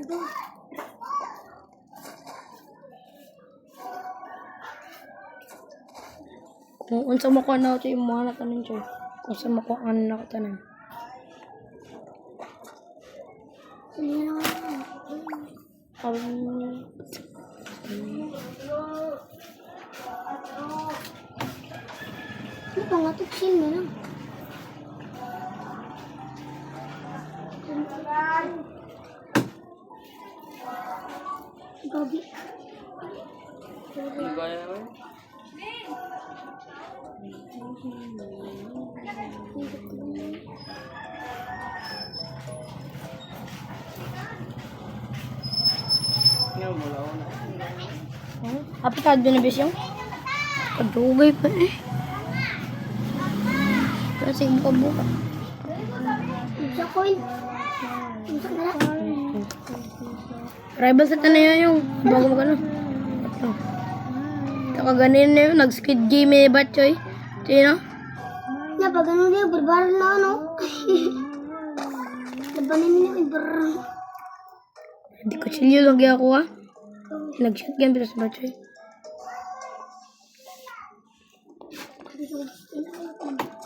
Kung unsa mo ko na ito yung mga natanin siya. Kung sa mo ko ano nakatanan. Ano pa nga tuksin mo lang? Gabi. Ano ba naman? Ngayon mo lang na. Apikado na bis yung? Kadugay pa eh. Kasi buka-buka. Sa coin. Sa na. Rival sa tanay yung bago mo gano'n. Saka ganin na yun, nag-squid game eh, Batchoy. Sino? Na pag ano na barbar na ano. Labanin mo na barbar. Hindi ko chilyo lagi ako ha. Nag-shotgun pero sa Batchoy.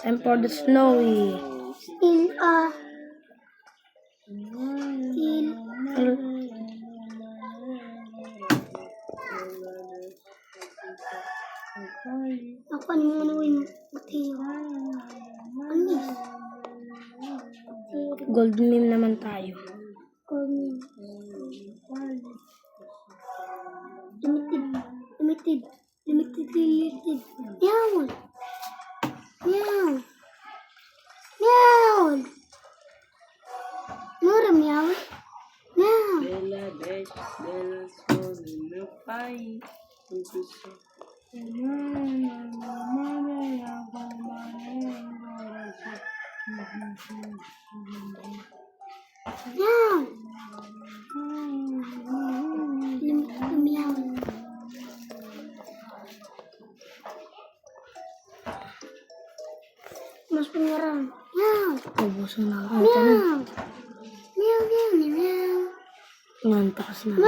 Time for the snowy. Still Hello. ako ano muna yung batiyo. Anis. Gold meme naman tayo. Limited. Meow. Mura meow. Meow. Bella Besh, Bella Sony, no pai. Meow. Meow. Mas pengarang. Meow. Ubusan na ako. Meow. Meow. Ngantakas na.